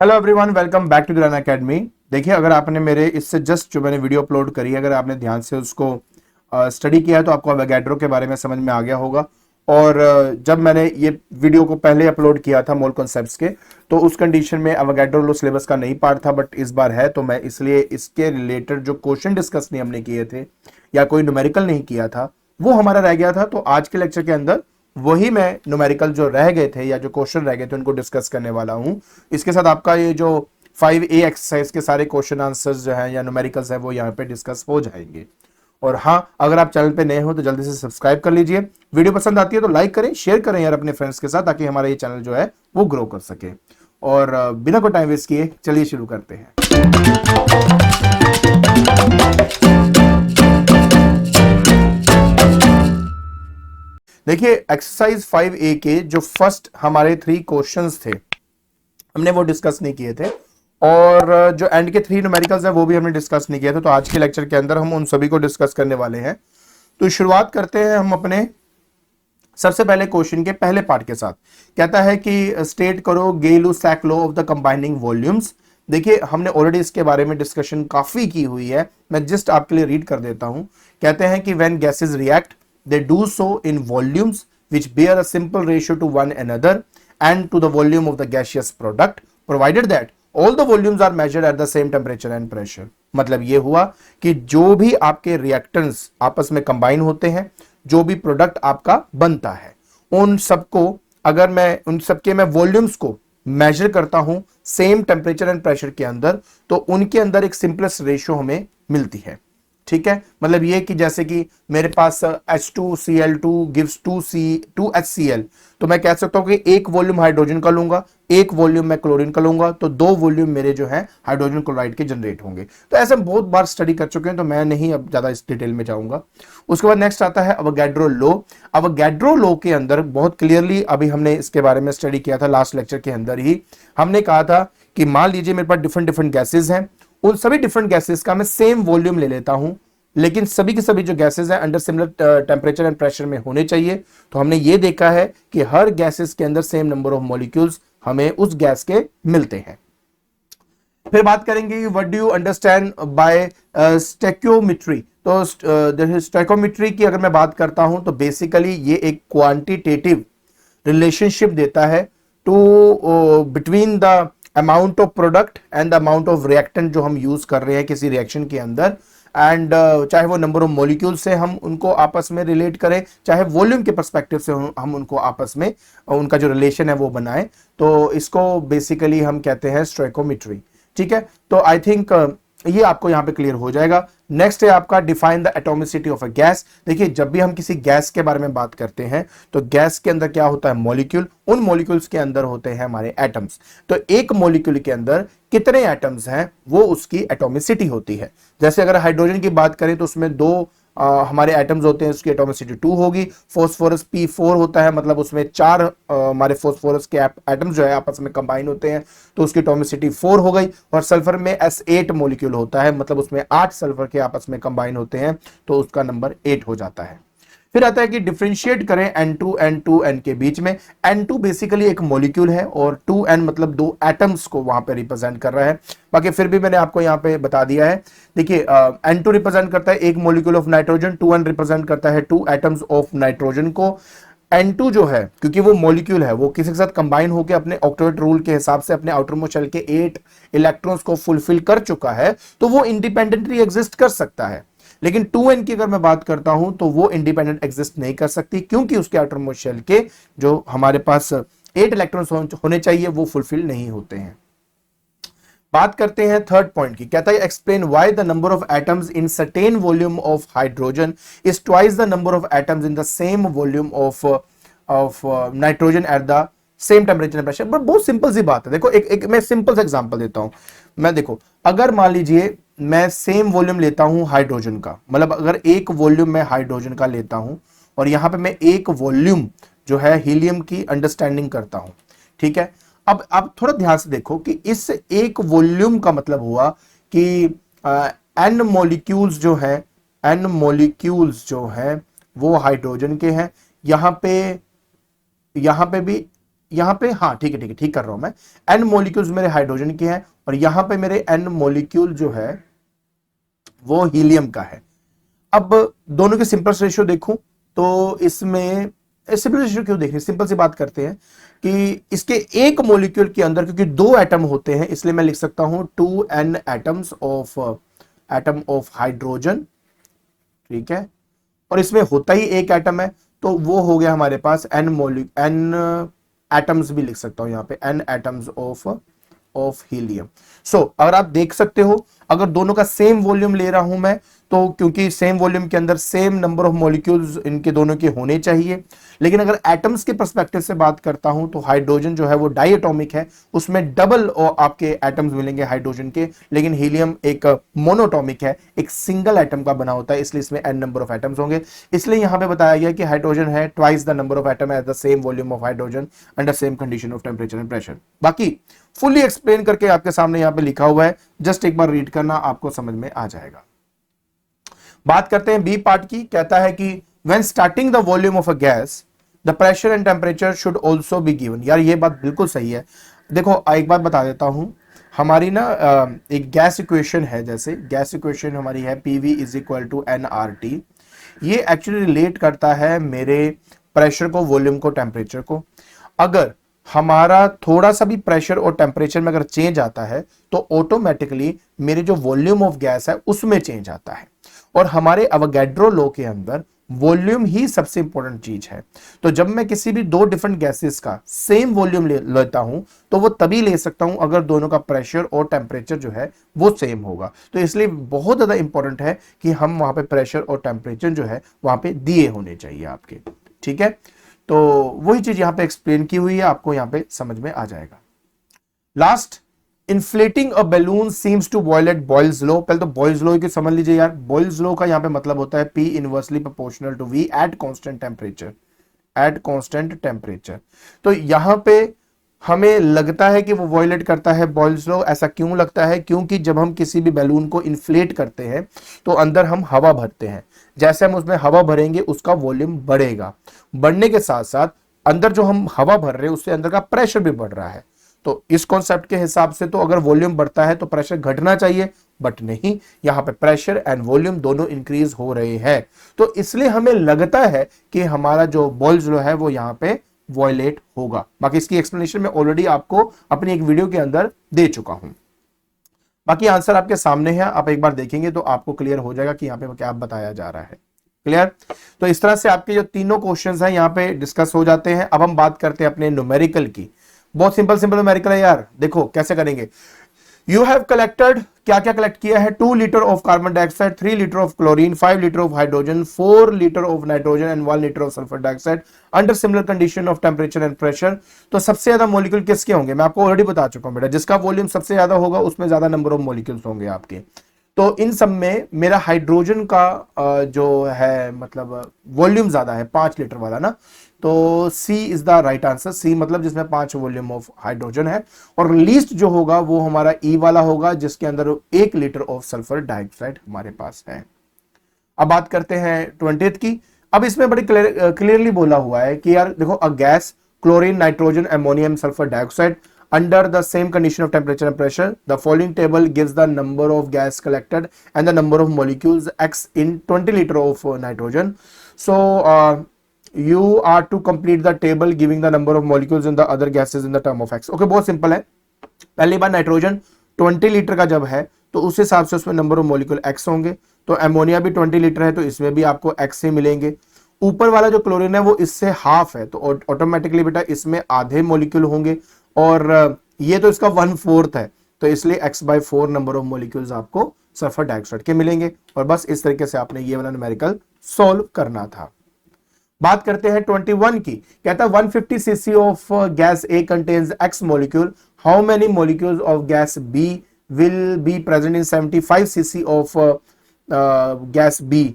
Hello everyone, welcome back to the Run Academy. देखिए, अगर आपने मेरे इससे जस्ट जो मैंने वीडियो अपलोड करी है, अगर आपने ध्यान से उसको स्टडी किया है तो आपको अवोगैड्रो के बारे में समझ में आ गया होगा। और जब मैंने ये वीडियो को पहले अपलोड किया था मोल कॉन्सेप्ट्स के, तो उस कंडीशन में अवोगैड्रो लो सिलेबस का नहीं पार्ट था, बट इस बार है, तो मैं इसलिए इसके रिलेटेड जो क्वेश्चन डिस्कस नहीं हमने किए थे या कोई न्यूमेरिकल नहीं किया था वो हमारा रह गया था। तो आज के लेक्चर के अंदर वही मैं न्यूमेरिकल जो रह गए थे या जो क्वेश्चन रह गए थे उनको डिस्कस करने वाला हूं। इसके साथ आपका ये जो 5A एक्सरसाइज के सारे क्वेश्चन आंसर्स जो हैं या न्यूमेरिकल्स हैं वो यहाँ पे डिस्कस हो जाएंगे। और हाँ, अगर आप चैनल पे नए हो तो जल्दी से सब्सक्राइब कर लीजिए। वीडियो पसंद आती है तो लाइक करें, शेयर करें यार अपने फ्रेंड्स के साथ, ताकि हमारा ये चैनल जो है वो ग्रो कर सके। और बिना कोई टाइम वेस्ट किए चलिए शुरू करते हैं। देखिए, एक्सरसाइज 5A के जो फर्स्ट हमारे 3 क्वेश्चंस थे हमने वो डिस्कस नहीं किए थे, और जो एंड के 3 न्यूमेरिकल्स है वो भी हमने डिस्कस नहीं किए थे। तो आज के लेक्चर के अंदर हम उन सभी को डिस्कस करने वाले हैं। तो शुरुआत करते हैं हम अपने सबसे पहले क्वेश्चन के पहले पार्ट के साथ। कहता है कि स्टेट करो Gay Lussac law of the combining volumes. देखिए, हमने ऑलरेडी इसके बारे में डिस्कशन काफी की हुई है, मैं जस्ट आपके लिए रीड कर देता हूं। कहते हैं कि when gases react they do so in volumes which bear a simple ratio to one another and to the volume of the gaseous product, provided that all the volumes are measured at the same temperature and pressure। मतलब ये हुआ कि जो भी आपके reactants आपस में combine होते हैं, जो भी प्रोडक्ट आपका बनता है, उन सबको अगर मैं उन सबके मैं वॉल्यूम्स को मेजर करता हूं सेम टेम्परेचर एंड प्रेशर के अंदर, तो उनके अंदर एक सिंपलेस्ट रेशियो हमें मिलती है। ठीक है, मतलब ये कि जैसे कि मेरे पास H2Cl2 gives 2HCl, तो मैं कह सकता हूं कि एक वॉल्यूम हाइड्रोजन का लूंगा, एक वॉल्यूम मैं क्लोरीन का लूंगा, तो 2 वॉल्यूम मेरे जो है हाइड्रोजन क्लोराइड के जनरेट होंगे। तो ऐसे बहुत बार स्टडी कर चुके हैं, तो मैं नहीं अब ज्यादा इस डिटेल में जाऊंगा। उसके बाद नेक्स्ट आता है अवोगैड्रो लॉ। अवोगैड्रो लॉ के अंदर बहुत क्लियरली अभी हमने इसके बारे में स्टडी किया था लास्ट लेक्चर के अंदर ही। हमने कहा था कि मान लीजिए मेरे पास डिफरेंट डिफरेंट गैसेज हैं, उन सभी डिफरेंट गैसेस का मैं सेम वॉल्यूम ले लेता हूं, लेकिन सभी के सभी जो गैसेस हैं under similar temperature and pressure में होने चाहिए। तो हमने ये देखा है कि हर गैसेस के अंदर सेम नंबर ऑफ मॉलिक्यूल्स हमें उस गैस के मिलते हैं। फिर बात करेंगे what do you understand by stoichiometry. तो स्टोइकियोमेट्री की अगर मैं बात करता हूं तो बेसिकली ये एक क्वांटिटेटिव रिलेशनशिप देता है to between the amount of product and the amount of reactant जो हम यूज कर रहे हैं किसी रिएक्शन के अंदर। एंड चाहे वो नंबर ऑफ मॉलिक्यूल से हम उनको आपस में रिलेट करें, चाहे वॉल्यूम के पर्सपेक्टिव से हम उनको आपस में उनका जो रिलेशन है वो बनाएं, तो इसको बेसिकली हम कहते हैं स्टोइकियोमेट्री। ठीक है, तो आई थिंक ये आपको यहां पे क्लियर हो जाएगा। नेक्स्ट है आपका define the atomicity of a gas. देखिए, जब भी हम किसी गैस के बारे में बात करते हैं तो गैस के अंदर क्या होता है, मॉलिक्यूल, उन मॉलिक्यूल्स के अंदर होते हैं हमारे एटम्स। तो एक मॉलिक्यूल के अंदर कितने एटम्स हैं वो उसकी एटॉमिसिटी होती है। जैसे अगर हाइड्रोजन की बात करें तो उसमें 2 हमारे एटम्स होते हैं, उसकी एटॉमिसिटी 2 होगी। फास्फोरस P4 होता है, मतलब उसमें 4 हमारे फास्फोरस के एटम्स जो है आपस में कंबाइन होते हैं, तो उसकी एटॉमिसिटी 4 हो गई। और सल्फर में S8 मॉलिक्यूल होता है, मतलब उसमें 8 सल्फर के आपस में कंबाइन होते हैं, तो उसका नंबर 8 हो जाता है। फिर आता है कि डिफरेंशिएट करें N2 N के बीच में। N2 बेसिकली एक मॉलिक्यूल है और 2N मतलब 2 एटम्स को वहां पे रिप्रेजेंट कर रहा है। बाकी फिर भी मैंने आपको यहां पे बता दिया है। देखिए, N2 रिप्रेजेंट करता है एक molecule of nitrogen, 2N represent करता है 2 एटम्स ऑफ नाइट्रोजन को। N2 जो है, क्योंकि वो मॉलिक्यूल है, वो किसी के साथ कंबाइन होकर अपने ऑक्टेट रूल के हिसाब से अपने आउटर मोस्ट शेल के 8 इलेक्ट्रॉन्स को फुलफिल कर चुका है, तो वो इंडिपेंडेंटली एग्जिस्ट कर सकता है। लेकिन 2N की अगर मैं बात करता हूं तो वो इंडिपेंडेंट एग्जिस्ट नहीं कर सकती, क्योंकि उसके आउटर मोस्ट शेल के जो हमारे पास 8 इलेक्ट्रॉन्स होने चाहिए वो फुलफिल नहीं होते हैं। बात करते हैं थर्ड पॉइंट की। कहता है explain why the number of atoms in certain volume of hydrogen is twice the number of atoms in the same volume of nitrogen at the same temperature and pressure. But बहुत simple सी बात है। देखो, एक मैं simple सा example देता हूं। मैं देखो, अगर मान लीजिए मैं सेम वॉल्यूम लेता हूं हाइड्रोजन का, मतलब अगर एक वॉल्यूम मैं हाइड्रोजन का लेता हूं और यहां पे मैं एक वॉल्यूम जो है हीलियम की अंडरस्टैंडिंग करता हूं। ठीक है, अब आप थोड़ा ध्यान से देखो कि इस एक वॉल्यूम का मतलब हुआ कि एन मॉलिक्यूल्स जो हैं वो हाइड्रोजन के हैं। यहां पे भी यहाँ पे, हाँ ठीक है ठीक कर रहा हूं मैं, n मॉलिक्यूल्स मेरे हाइड्रोजन के हैं और यहाँ पे मेरे n मॉलिक्यूल जो है वो हीलियम का है। अब दोनों के सिंपल रेशियो देखूं तो इसमें सिंपल रेशियो क्यों देखें, सिंपल सी बात करते हैं कि इसके एक मॉलिक्यूल के अंदर क्योंकि दो एटम होते हैं इसलिए मैं लिख सकता हूं 2n एटम ऑफ हाइड्रोजन, ठीक है, और इसमें होता ही एक एटम है तो वो हो गया हमारे पास n एटम्स भी लिख सकता हूं यहां पे n एटम्स ऑफ हीलियम। सो अगर आप देख सकते हो अगर दोनों का सेम वॉल्यूम ले रहा हूं मैं तो क्योंकि सेम वॉल्यूम के अंदर सेम नंबर ऑफ मॉलिक्यूल्स इनके दोनों के होने चाहिए, लेकिन अगर एटम्स के पर्सपेक्टिव से बात करता हूं तो हाइड्रोजन जो है वो डाइएटॉमिक है, उसमें डबल आपके एटम्स मिलेंगे हाइड्रोजन के, लेकिन हीलियम एक मोनोटॉमिक है, एक सिंगल एटम का बना होता है, इसलिए इसमें n नंबर ऑफ एटम्स होंगे। इसलिए यहां पे बताया गया कि हाइड्रोजन है twice the number of atom as the same volume of hydrogen under same condition of temperature and pressure. बाकी फुली एक्सप्लेन करके आपके सामने यहां पे लिखा हुआ है, जस्ट एक बार रीड करना, आपको समझ में आ जाएगा। बात करते हैं बी पार्ट की। कहता है कि when starting the volume of a gas the pressure and temperature should also be given. यार ये बात बिल्कुल सही है। देखो एक बात बता देता हूं, हमारी ना एक गैस इक्वेशन है, जैसे गैस इक्वेशन हमारी है PV is equal to nRT। ये एक्चुअली रिलेट करता है मेरे प्रेशर को, वॉल्यूम को, टेम्परेचर को। अगर हमारा थोड़ा सा भी प्रेशर और टेम्परेचर में अगर चेंज आता है तो ऑटोमेटिकली मेरे जो वॉल्यूम ऑफ गैस है उसमें चेंज आता है, और हमारे अवोगैड्रो लॉ के अंदर वॉल्यूम ही सबसे इंपॉर्टेंट चीज है। तो जब मैं किसी भी दो डिफरेंट गैसेस का सेम वॉल्यूम लेता हूं तो वो तभी ले सकता हूं अगर दोनों का प्रेशर और टेम्परेचर जो है वो सेम होगा। तो इसलिए बहुत ज्यादा इंपॉर्टेंट है कि हम वहां पे प्रेशर और टेम्परेचर जो है वहां पे दिए होने चाहिए आपके, ठीक है। तो वही चीज यहां पे एक्सप्लेन की हुई है, आपको यहां पे समझ में आ जाएगा। Last, inflating a balloon seems to violate Boyle's law. पहले तो बॉयल्स लॉ की समझ लीजिए यार। बॉयल्स लॉ का यहां पे मतलब होता है P inversely proportional to V at constant temperature, at constant temperature. तो यहां पे हमें लगता है कि वो वायलेट करता है बॉयल्स लॉ। ऐसा क्यों लगता है? क्योंकि जब हम किसी भी बैलून को इन्फ्लेट करते हैं तो अंदर हम हवा भरते हैं, जैसे हम उसमें हवा भरेंगे उसका वॉल्यूम बढ़ेगा, बढ़ने के साथ साथ अंदर जो हम हवा भर रहे हैं उससे अंदर का प्रेशर भी बढ़ रहा है। तो इस कॉन्सेप्ट के हिसाब से तो अगर वॉल्यूम बढ़ता है तो प्रेशर घटना चाहिए, बट नहीं, यहां पे प्रेशर एंड वॉल्यूम दोनों इंक्रीज हो रहे हैं। तो इसलिए हमें लगता है कि हमारा जो बॉयल्स लॉ है वो यहां पे वायलेट होगा। बाकी इसकी एक्सप्लेनेशन मैं ऑलरेडी आपको अपनी एक वीडियो के अंदर दे चुका हूं। बाकी आंसर आपके सामने है, आप एक बार देखेंगे तो आपको क्लियर हो जाएगा कि यहां पे क्या बताया जा रहा है। क्लियर? तो इस तरह से आपके जो तीनों क्वेश्चंस हैं यहां पे डिस्कस हो जाते हैं। अब हम बात करते हैं अपने न्यूमेरिकल की। बहुत सिंपल न्यूमेरिकल है यार। देखो कैसे करेंगे। यू हैव कलेक्टेड, क्या क्या कलेक्ट किया है? 2 litre of carbon dioxide, 3 litre of chlorine, 5 litre of hydrogen, 4 litre of nitrogen and 1 litre of sulphur dioxide under similar condition of temperature and pressure. तो सबसे ज्यादा मॉलिक्यूल किसके होंगे? मैं आपको ऑलरेडी बता चुका हूं बेटा, जिसका वॉल्यूम सबसे ज्यादा होगा उसमें ज्यादा नंबर ऑफ मॉलिक्यूल्स होंगे आपके। तो इन सब में मेरा हाइड्रोजन का जो है मतलब वॉल्यूम ज्यादा है, 5 लीटर वाला ना, तो सी इज द राइट आंसर। सी मतलब जिसमें 5 वॉल्यूम ऑफ हाइड्रोजन है, और लीस्ट जो होगा वो हमारा ई वाला होगा जिसके अंदर 1 लीटर ऑफ सल्फर डाइऑक्साइड हमारे पास है। अब बात करते हैं 20th की। अब इसमें बड़ी क्लियरली बोला हुआ है कि यार देखो, a gas chlorine, nitrogen, ammonium, sulphur dioxide under the same condition of temperature and pressure, the following table gives the number of gas collected and the number of molecules X in 20 liter of nitrogen. So you are to complete the table giving the number of molecules in the other gases in the term of X. Okay, बहुत simple है। पहली बार nitrogen 20 litre का जब है तो उस हिसाब से उसमें नंबर ऑफ मॉलिक्यूल X होंगे। तो अमोनिया भी 20 लीटर है तो इसमें भी आपको X ही मिलेंगे। ऊपर वाला जो क्लोरीन है वो इससे हाफ है तो ऑटोमेटिकली बेटा इसमें आधे मॉलिक्यूल होंगे, और ये तो इसका 1/4 है तो इसलिए x/4 नंबर ऑफ मॉलिक्यूल्स आपको सल्फर डाइऑक्साइड के मिलेंगे। और बस इस तरीके से आपने ये वाला न्यूमेरिकल सॉल्व करना था। बात करते हैं 21 की। कहता है 150 cc of gas A contains X molecule, how many molecules of gas B will be present in 75 cc of gas B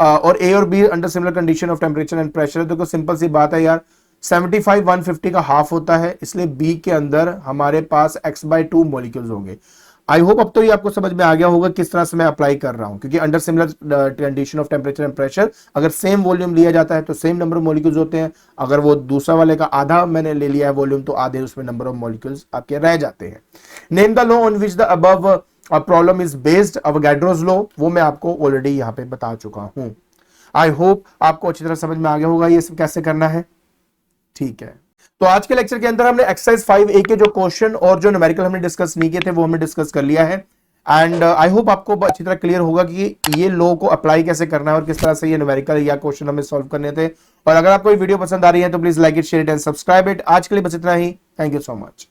और A और B under similar condition of temperature and pressure. देखो सिंपल सी बात है यार, 75 150 का half होता है, इसलिए B के अंदर हमारे पास X/2 मॉलिक्यूल्स होंगे। आई होप अब तो ये आपको समझ में आ गया होगा किस तरह से मैं अप्लाई कर रहा हूं, क्योंकि under similar condition of temperature and pressure अगर सेम वॉल्यूम लिया जाता है तो सेम नंबर ऑफ मॉलिक्यूल्स होते हैं, अगर वो दूसरा वाले का आधा मैंने ले लिया है वॉल्यूम तो आधे उसमें नंबर ऑफ मॉलिक्यूल्स आपके रह जाते हैं। Name the law on which the above problem is based, Avogadro's law, वो मैं आपको ऑलरेडी यहां पे बता चुका हूं। आई होप आपको अच्छी तरह समझ में आ गया होगा ये सब कैसे करना है। ठीक है, तो आज के लेक्चर के अंदर हमने एक्सरसाइज 5A के जो क्वेश्चन और जो न्यूमेरिकल हमने डिस्कस नहीं किए थे वो हमने डिस्कस कर लिया है। एंड आई होप आपको अच्छी तरह क्लियर होगा कि ये लॉ को अप्लाई कैसे करना है और किस तरह से ये न्यूमेरिकल या क्वेश्चन हमें सॉल्व करने थे। और अगर आपको ये वीडियो पसंद आ रही है तो please like it, share it and subscribe it. आज के लिए बस इतना ही। Thank you so much.